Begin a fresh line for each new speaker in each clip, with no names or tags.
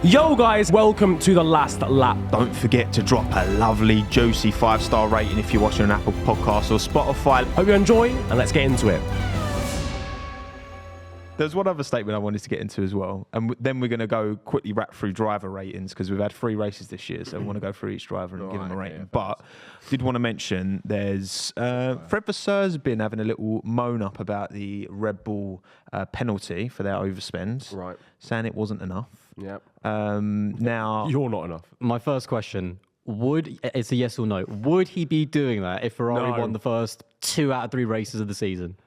Yo guys, welcome to the last lap. Don't forget to drop a lovely, juicy 5-star rating if you're watching on Apple Podcasts or Spotify. Hope you enjoy, and let's get into it. There's one other statement I wanted to get into as well, and then we're going to go quickly wrap through driver ratings because we've had 3 races this year, so we want to go through each driver and give them a rating. Yeah, but did want to mention there's Fred Vasseurs been having a little moan up about the Red Bull penalty for their overspend,
right?
Saying it wasn't enough.
Yep.
Now
you're not enough.
My first question: it's a yes or no? Would he be doing that if Ferrari won the first 2 out of 3 races of the season?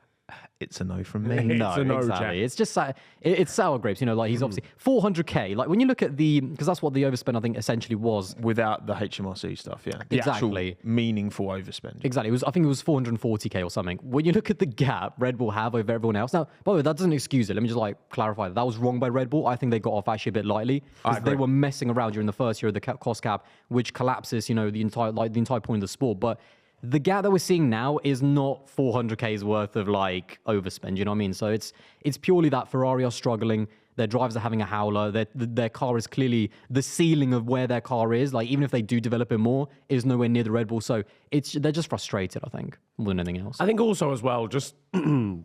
It's a no from me.
No, exactly. It's just it's sour grapes. You know, like he's obviously 400k. Like when you look at because that's what the overspend I think essentially was
without the HMRC stuff. Yeah, the
exactly.
Actual meaningful overspend.
Exactly. I think it was 440k or something. When you look at the gap Red Bull have over everyone else. Now, by the way, that doesn't excuse it. Let me just clarify that was wrong by Red Bull. I think they got off actually a bit lightly because they were messing around during the first year of the cost cap, which collapses the entire point of the sport. But the gap that we're seeing now is not 400k's worth of overspend. You know what I mean? So it's purely that Ferrari are struggling. Their drivers are having a howler. Their car is clearly the ceiling of where their car is. Like even if they do develop it more, is nowhere near the Red Bull. So they're just frustrated. I think more than anything else.
I think also as well, just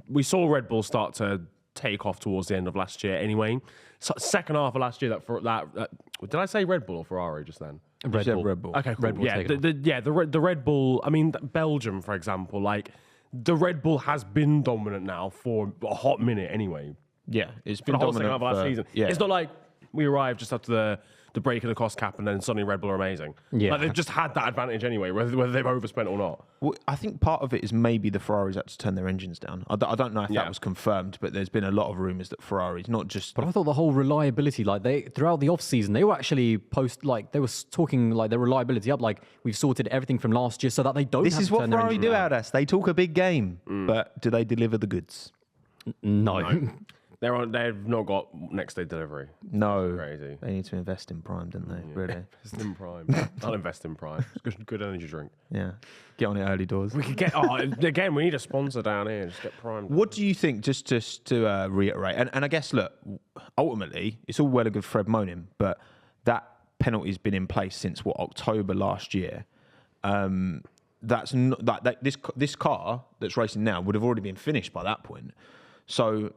we saw Red Bull start to take off towards the end of last year. Anyway, so second half of last year, did I say Red Bull or Ferrari just then?
Red Bull.
Okay, cool.
Red Bull
the Red Bull. I mean, Belgium, for example, the Red Bull has been dominant now for a hot minute. Anyway,
yeah, it's been
the whole
dominant
second half of last season.
Yeah.
It's not like we arrived just after the break of the cost cap and then suddenly Red Bull are amazing. Yeah, they've just had that advantage anyway, whether they've overspent or not.
Well, I think part of it is maybe the Ferraris had to turn their engines down. I don't know if that was confirmed, but there's been a lot of rumours that Ferraris, not just.
But I thought the whole reliability, throughout the off season, they were actually they were talking their reliability up. We've sorted everything from last year so that they don't.
This
have
is
to
what
turn
Ferrari
their
do out us. They talk a big game, but do they deliver the goods?
No.
They've not got next day delivery.
No.
Crazy.
They need to invest in Prime, don't they? Yeah. Really?
Invest in Prime. I'll invest in Prime. It's good energy drink.
Yeah. Get on it early doors.
We could get, again, we need a sponsor down here. Just get Prime.
What do you think, just to reiterate, and I guess, look, ultimately, it's all well and good Fred moaning, but that penalty's been in place since, October last year. That's not, this car that's racing now would have already been finished by that point. So,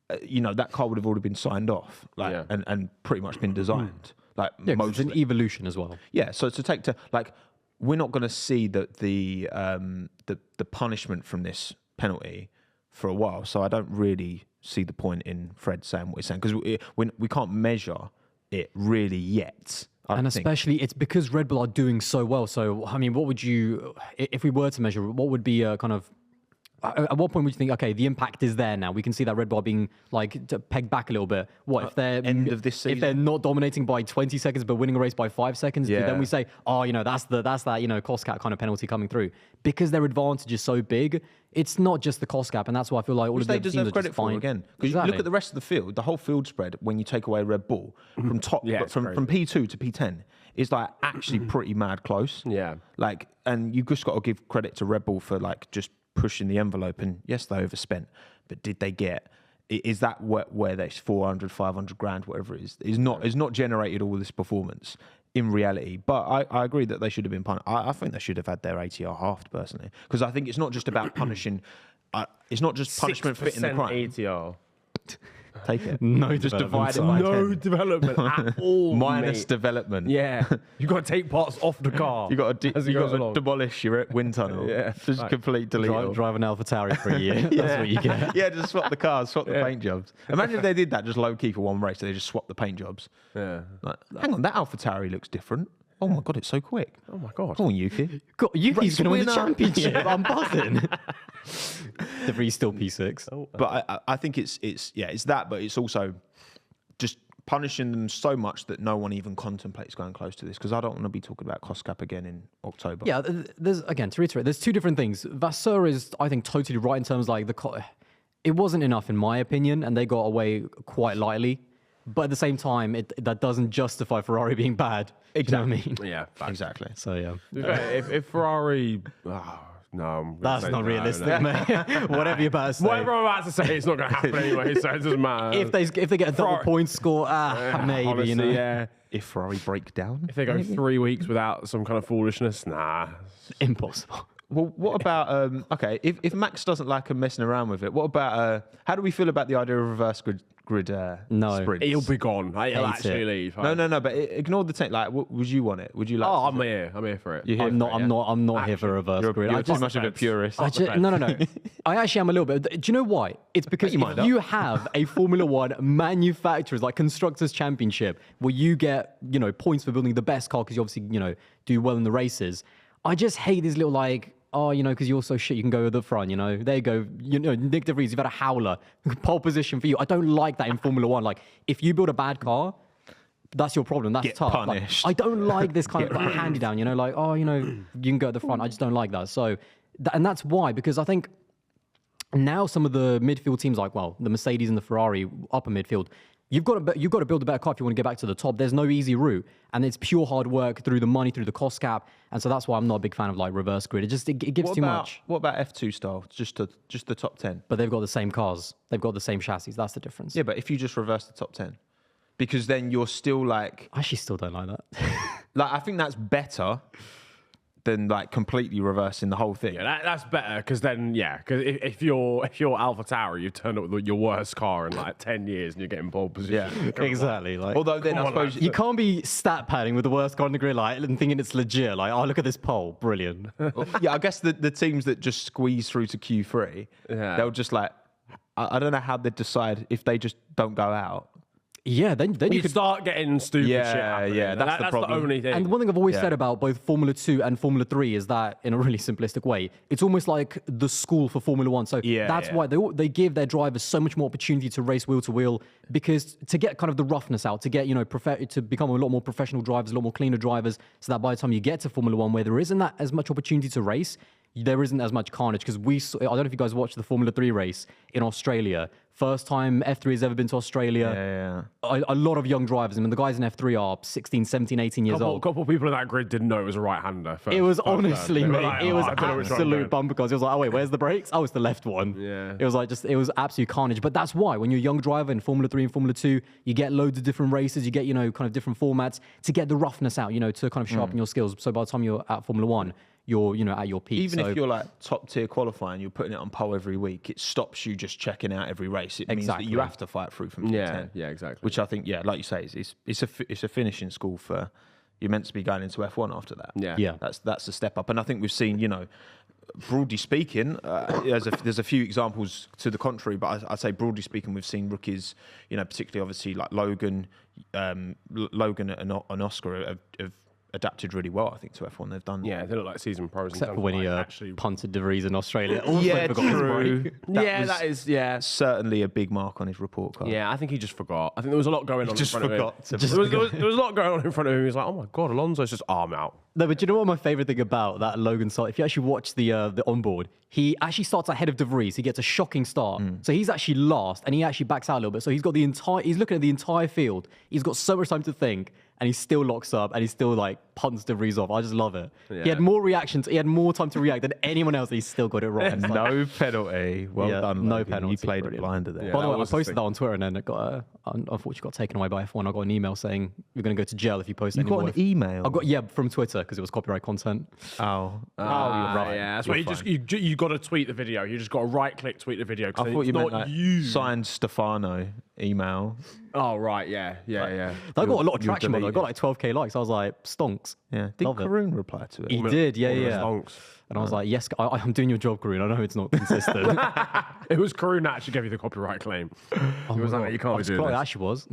that car would have already been signed off, and pretty much been designed.
It's an evolution as well.
Yeah, so we're not going to see the punishment from this penalty for a while. So I don't really see the point in Fred saying what he's saying because we can't measure it really yet.
Especially it's because Red Bull are doing so well. So I mean, what would you, if we were to measure, what would be a kind of? At what point would you think, okay, the impact is there now? We can see that Red Bull being pegged back a little bit. What if they're
end of this season?
If they're not dominating by 20 seconds but winning a race by 5 seconds?
Yeah.
Then we say, that's that cost cap kind of penalty coming through because their advantage is so big. It's not just the cost cap, and that's why I feel like all of the teams are
credit
just fine.
Again, because you look at the rest of the field, the whole field spread when you take away Red Bull from top from P2 to P10 is actually pretty mad close.
Yeah,
and you just got to give credit to Red Bull for just pushing the envelope, and yes, they overspent, but did they get? Is that where there's 400, 500 grand, whatever it is not generated all this performance in reality? But I agree that they should have been punished. I think they should have had their ATR halved personally, because I think it's not just about punishing. It's not just punishment fitting the crime.
ATR.
Take it.
No,
just divide it by 10.
No development at all.
Minus development.
Yeah, you got to take parts off the car.
You got to demolish your wind tunnel.
Yeah,
just complete delete.
Drive an AlphaTauri for a year. That's what you get.
Yeah, just swap the cars, swap the paint jobs. Imagine if they did that just low key for one race. They just swap the paint jobs.
Yeah.
Hang on, that AlphaTauri looks different. Oh my god, it's so quick.
Oh my god.
Come on, Yuki.
Yuki's going to win the championship. I'm buzzing. He's still P6.
But I think it's that, but it's also just punishing them so much that no one even contemplates going close to this, because I don't want to be talking about cost cap again in October.
Yeah, there's, again, to reiterate, there's 2 different things. Vasseur is, I think, totally right in terms it wasn't enough in my opinion, and they got away quite lightly. But at the same time, that doesn't justify Ferrari being bad.
Exactly.
You know what I mean?
Yeah,
exactly.
So yeah.
If Ferrari No, I'm gonna
That's
say
not
no,
realistic,
no.
mate. Whatever you're about to say.
Whatever I'm about to say, it's not going to happen anyway, so it doesn't matter.
If they get a double
Ferrari-
point score, maybe,
Honestly,
you know.
yeah.
If Ferrari break down,
If they go 3 weeks without some kind of foolishness, nah.
Impossible.
well, what about okay? If Max doesn't like him messing around with it, what about how do we feel about the idea of reverse grid
No.
sprints?
He'll be gone. He'll
Hate
actually
it.
leave.
No. But ignore the like. Would you want it? Would you like?
Oh, I'm here. I'm here for it.
You're here
I'm
for it, yeah?
I'm not here for reverse grid.
You're
I
too
just,
much of a
fence.
purist.
no. I actually am a little bit. Do you know why? It's because
mind
if you have a Formula One manufacturers like Constructors Championship where you get, points for building the best car because you obviously, do well in the races. I just hate these little like, because you're so shit, you can go to the front, There you go. Nick De Vries, you've had a howler. Pole position for you. I don't like that in Formula One. Like, if you build a bad car, that's your problem. That's
Get
tough. Like,
punished.
I don't like this kind of like, handy down, you can go at the front. I just don't like that. So, and that's why, because I think now some of the midfield teams, like, the Mercedes and the Ferrari upper midfield, you've got to build a better car if you want to get back to the top. There's no easy route, and it's pure hard work through the money, through the cost cap, and so that's why I'm not a big fan of like reverse grid. It gives too much.
What about F2 style? Just the top 10.
But they've got the same cars. They've got the same chassis. That's the difference.
Yeah, but if you just reverse the top 10, because then you're still like,
I actually still don't like that.
I think that's better than like completely reversing the whole thing.
Yeah, that's better because then, because if you're Alpha Tower, you've turned up with your worst car in like 10 years and you're getting pole position.
Yeah.
Exactly. Like,
Although then I suppose
you can't be stat padding with the worst car on the grid and thinking it's legit. Like, look at this pole, brilliant.
yeah, I guess the teams that just squeeze through to Q3, they'll just like, I don't know how they decide if they just don't go out.
Yeah, then
You
you
could start getting stupid shit happening.
that's the problem.
The only thing.
And one thing I've always said about both Formula 2 and Formula 3 is that, in a really simplistic way, it's almost like the school for Formula 1. So that's why they give their drivers so much more opportunity to race wheel to wheel, because to get kind of the roughness out, to get, to become a lot more professional drivers, a lot more cleaner drivers, so that by the time you get to Formula 1, where there isn't that as much opportunity to race, there isn't as much carnage. Because I don't know if you guys watched the Formula 3 race in Australia. First time F3 has ever been to Australia. A lot of young drivers. I mean, the guys in F3 are 16, 17, 18 years
A
old.
couple of people in that grid didn't know it was a right-hander.
It was honestly, mate,
Like,
it was
I don't know which one I'm
absolute
doing.
bumper cars. It was like, oh wait, where's the brakes? Oh, it's the left one.
Yeah.
It was like it was absolute carnage. But that's why when you're a young driver in Formula 3 and Formula 2, you get loads of different races, you get, kind of different formats to get the roughness out, to kind of sharpen your skills. So by the time you're at Formula 1, you're, at your peak.
Even if you're like top tier qualifying, you're putting it on pole every week. It stops you just checking out every race. It means that you have to fight through from Q10.
Yeah, exactly.
Which I think, like you say, it's a finishing school for. You're meant to be going into F1 after that.
Yeah.
That's a step up, and I think we've seen, broadly speaking, there's a few examples to the contrary, but I'd say broadly speaking, we've seen rookies, particularly obviously like Logan and Oscar have adapted really well, I think, to F1. They've done.
Yeah, they look like season pros.
Except for when he
actually
punted De Vries in Australia. Also
Yeah,
forgot his
true.
brake.
That is
certainly a big mark on his report card.
Yeah, I think he just forgot. I think there was a lot going on.
just
in front
forgot
Of
to-
him. There was a lot going on in front of him. He was like, "Oh my god, Alonso's just arm out."
No, but you know what my favorite thing about that Logan start? If you actually watch the onboard, he actually starts ahead of De Vries. He gets a shocking start. So he's actually last, and he actually backs out a little bit. So he's got he's looking at the entire field. He's got so much time to think, and he still locks up, and he still like punts De Vries off. I just love it.
Yeah.
He had more reactions. He had more time to react than anyone else. And he still got it right. It's like-
No penalty. Well
Yeah,
done.
no
Logan.
penalty.
You played
Brilliant.
a blinder there.
Yeah.
By the
that
way, I
was the
posted
thing.
that on Twitter, and then it got unfortunately got taken away by F1. I got an email saying you're going to go to jail if you post
You
any
got
more.
an email?
I got from Twitter because it was copyright content.
Oh,
you're right. Yeah, that's why you got to tweet the video. You just got to right-click tweet the video.
I thought you meant
not
like
you.
signed Stefano email.
Oh right, yeah.
That got a lot of traction, by the way. I got like 12k likes. I was like, stonks.
Yeah. Did
Love it.
Karoon reply to it?
He did, yeah.
Stonks.
And I was like, yes, I'm doing your job, Karoon. I know it's not consistent.
It was Karun that actually gave you the copyright claim. He was like, "You can't be doing
It
this."
actually was.